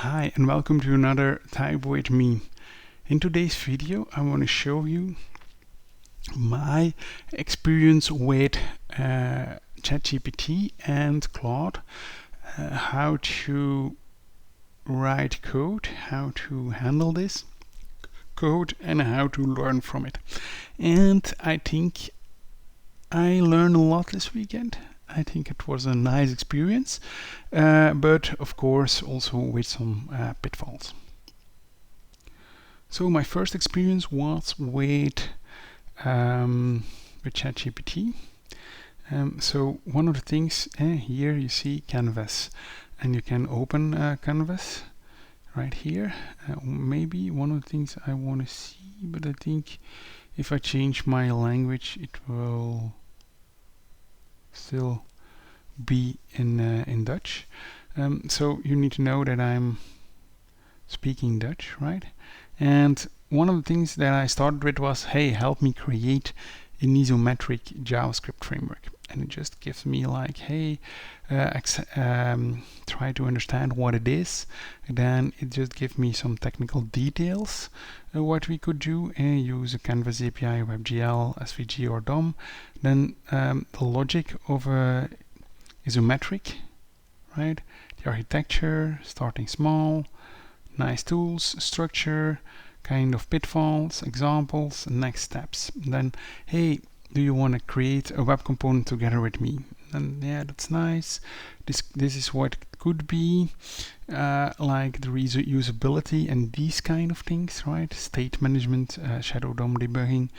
Hi and welcome to another Type with me. In today's video I want to show you my experience with ChatGPT and Claude, how to write code, how to handle this code and how to learn from it. And I think I learned a lot this weekend. I think it was a nice experience, but of course also with some pitfalls. So my first experience was with ChatGPT. So one of the things here you see Canvas, and you can open Canvas right here. Maybe one of the things I want to see, but I think if I change my language it will still be in Dutch. So you need to know that I'm speaking Dutch, right? And one of the things that I started with was, hey, help me create an isometric JavaScript framework. And it just gives me like, hey, try to understand what it is. And then it just gives me some technical details what we could do, use a Canvas API, WebGL, SVG or DOM. Then the logic of isometric, right? The architecture, starting small, nice tools, structure, kind of pitfalls, examples, and next steps. And then, hey, do you want to create a web component together with me? And yeah, that's nice. This is what it could be, like the reusability and these kind of things, right? State management, shadow DOM debugging,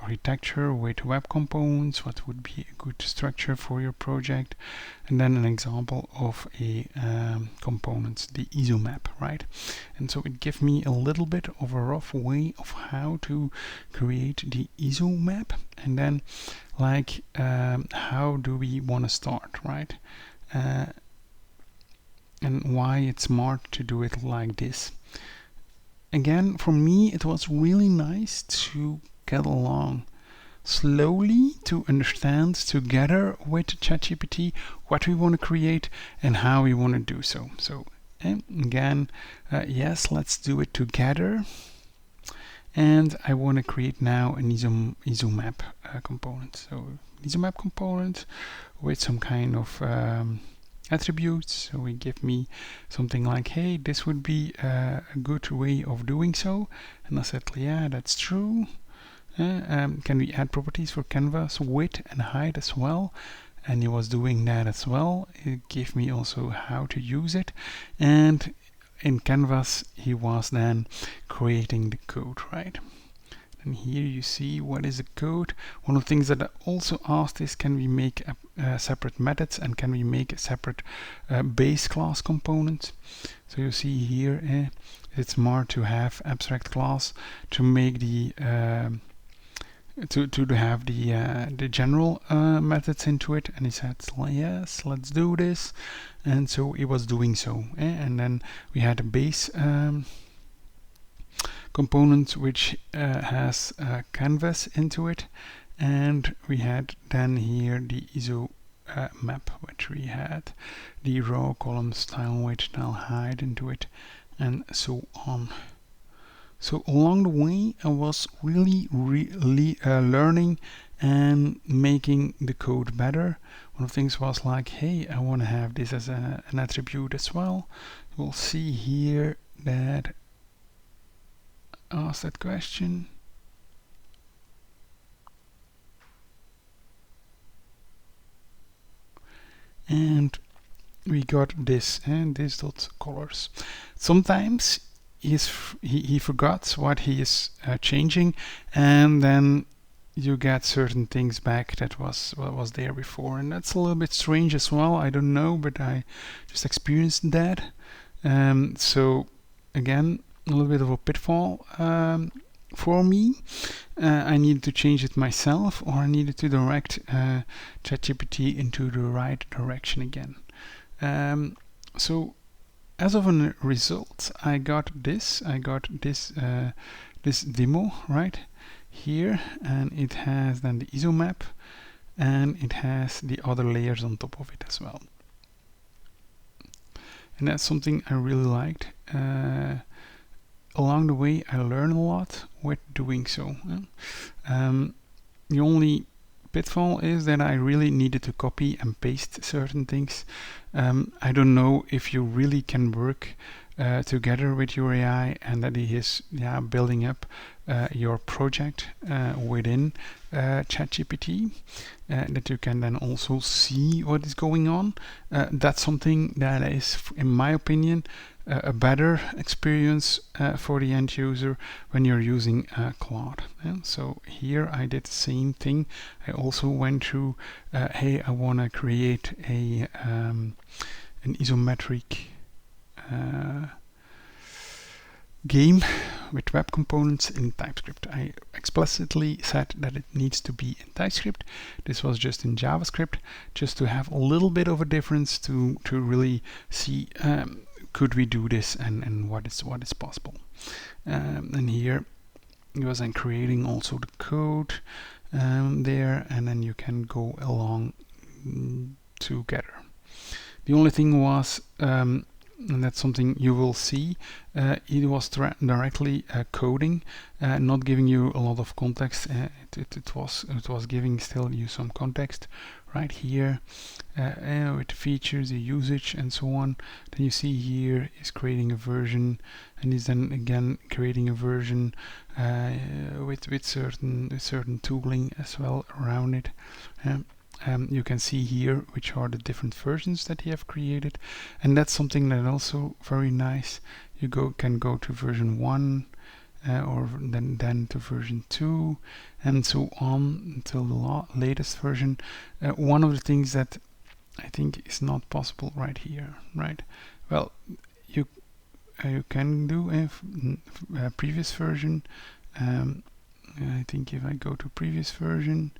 architecture with web components, what would be a good structure for your project, and then an example of a component, the isomap, right? And so it gives me a little bit of a rough way of how to create the isomap, and then like how do we want to start, right? And why it's smart to do it like this. Again, for me it was really nice to get along slowly to understand together with ChatGPT what we want to create and how we want to do so. So again, yes, let's do it together. And I want to create now an isomap component. So isomap component with some kind of attributes. So we give me something like, hey, this would be a good way of doing so. And I said, yeah, that's true. Can we add properties for canvas width and height as well? And he was doing that as well. It gave me also how to use it. And in Canvas he was then creating the code, right? And here you see what is the code. One of the things that I also asked is, can we make separate methods and can we make a separate base class component? So you see here it's smart to have abstract class to make the to have the general methods into it. And he said, yes, let's do this. And so he was doing so. And then we had a base component which has canvas into it, and we had then here the iso map, which we had the row, column, style width, style height into it, and so on. So along the way I was really learning and making the code better. One of the things was like, hey, I want to have this as an attribute as well. We'll see here that ask that question. And we got this, and this dot colors. Sometimes he forgot what he is changing, and then you get certain things back that was what was there before, and that's a little bit strange as well. I don't know, but I just experienced that. So again, a little bit of a pitfall for me. I needed to change it myself, or I needed to direct ChatGPT into the right direction again. So as of a result, I got this this demo right here, and it has then the isomap, and it has the other layers on top of it as well. and that's something I really liked. Along the way, I learned a lot with doing so. The only pitfall is that I really needed to copy and paste certain things. I don't know if you really can work together with your AI and that he is building up your project within ChatGPT, that you can then also see what is going on. That's something that is, in my opinion, a better experience for the end user when you're using Claude. So here I did the same thing. I also went through, hey, I want to create a an isometric game with web components in TypeScript. I explicitly said that it needs to be in TypeScript. This was just in JavaScript, just to have a little bit of a difference to really see could we do this and what is possible. And here he was then creating also the code there, and then you can go along together. The only thing was, and that's something you will see, it was directly coding, not giving you a lot of context. It was giving still you some context right here with the features, the usage, and so on. Then you see here is creating a version, and is then again creating a version with certain tooling as well around it. You can see here which are the different versions that you have created, and that's something that also very nice. You can go to version 1 or then to version 2 and so on until the latest version. One of the things that I think is not possible right here, right? Well, you can do a previous version. I think if I go to previous version,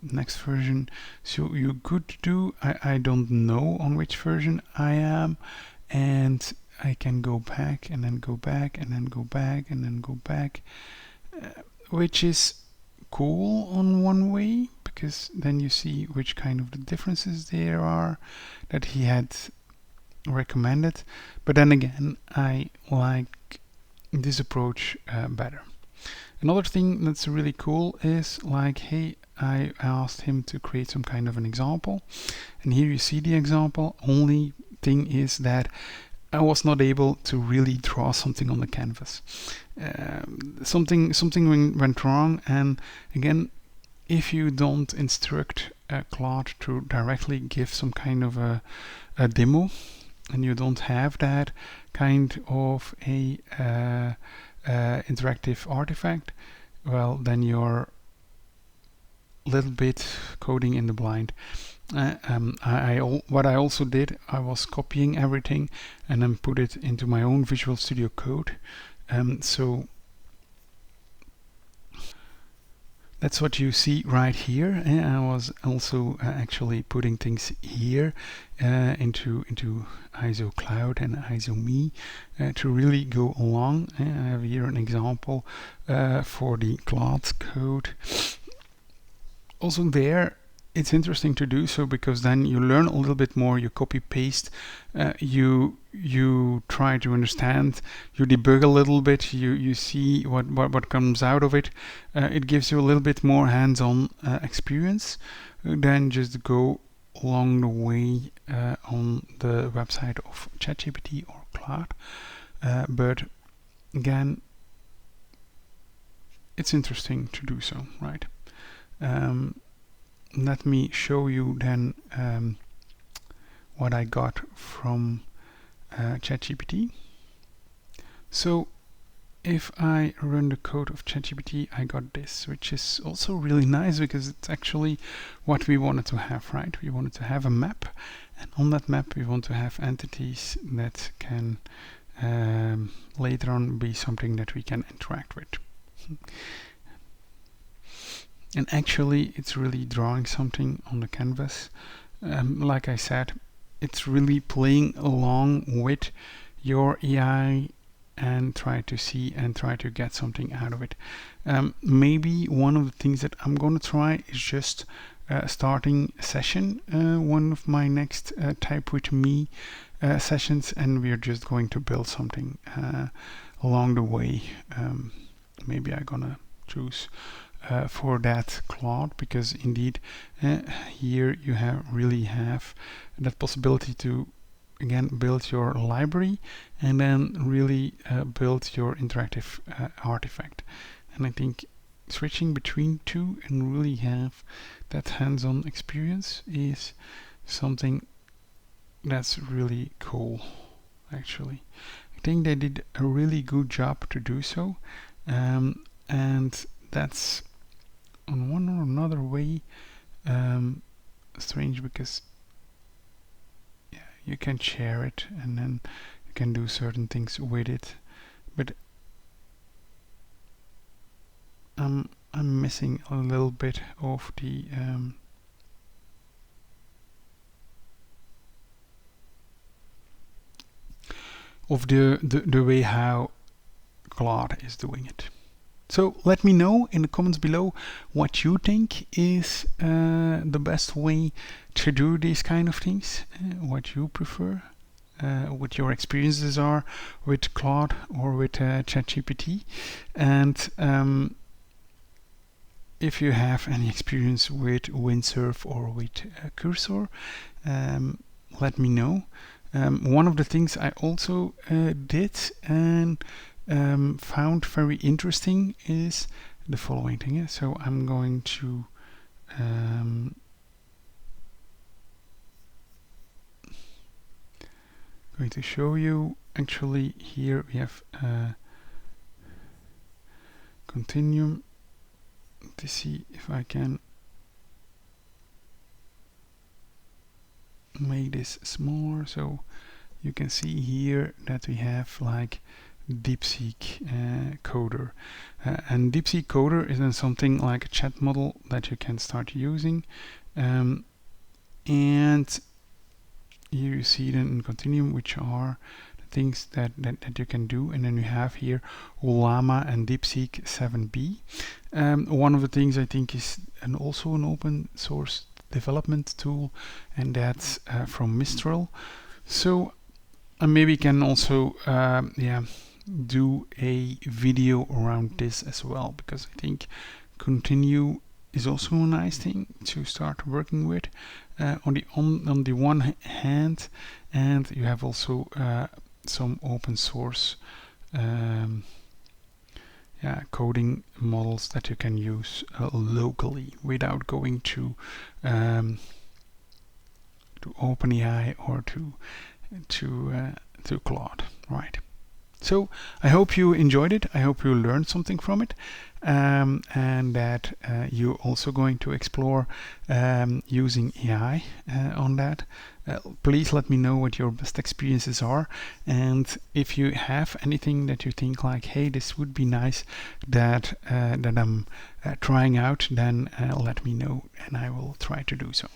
next version, so you could do, I don't know on which version I am, and I can go back and then go back and then go back and then go back, which is cool on one way, because then you see which kind of the differences there are that he had recommended. But then again, I like this approach better. Another thing that's really cool is like, hey, I asked him to create some kind of an example, and here you see the example. Only thing is that I was not able to really draw something on the canvas. Something went wrong, and again, if you don't instruct Claude to directly give some kind of a demo, and you don't have that kind of a interactive artifact, well, then you're little bit coding in the blind. What I also did, I was copying everything and then put it into my own Visual Studio Code. So that's what you see right here. I was also actually putting things here into ISO Cloud and ISO Me to really go along. I have here an example for the Claude code. Also there, it's interesting to do so, because then you learn a little bit more, you copy paste, you try to understand, you debug a little bit, you see what comes out of it. It gives you a little bit more hands-on experience than just go along the way on the website of ChatGPT or Claude. But again, it's interesting to do so, right? Let me show you then what I got from ChatGPT. So if I run the code of ChatGPT, I got this, which is also really nice because it's actually what we wanted to have, right? We wanted to have a map, and on that map we want to have entities that can later on be something that we can interact with. And actually it's really drawing something on the canvas. Like I said, it's really playing along with your AI and try to see and try to get something out of it. Maybe one of the things that I'm going to try is just starting a session, one of my next Type with Me sessions, and we're just going to build something along the way. Maybe I'm gonna choose for that Claude, because indeed here you really have that possibility to again build your library and then really build your interactive artifact. And I think switching between two and really have that hands-on experience is something that's really cool, actually. I think they did a really good job to do so, and that's on one or another way strange, because yeah, you can share it and then you can do certain things with it, but I'm missing a little bit of the way how Claude is doing it. So let me know in the comments below what you think is the best way to do these kind of things, what you prefer, what your experiences are with Claude or with ChatGPT, and if you have any experience with Windsurf or with Cursor, let me know. One of the things I also did and found very interesting is the following thing. So I'm going to show you. Actually, here we have continuum to see if I can make this smaller, so you can see here that we have like DeepSeek coder, and DeepSeek coder is then something like a chat model that you can start using, and here you see then in continuum which are the things that you can do, and then you have here Llama and DeepSeek 7b. One of the things I think is also an open source development tool, and that's from Mistral. So maybe can also do a video around this as well, because I think continue is also a nice thing to start working with on the one hand, and you have also some open source coding models that you can use locally without going to OpenAI or to Claude, right? So I hope you enjoyed it. I hope you learned something from it, and that you're also going to explore using AI on that. Please let me know what your best experiences are, and if you have anything that you think like, hey, this would be nice that I'm trying out, then let me know and I will try to do so.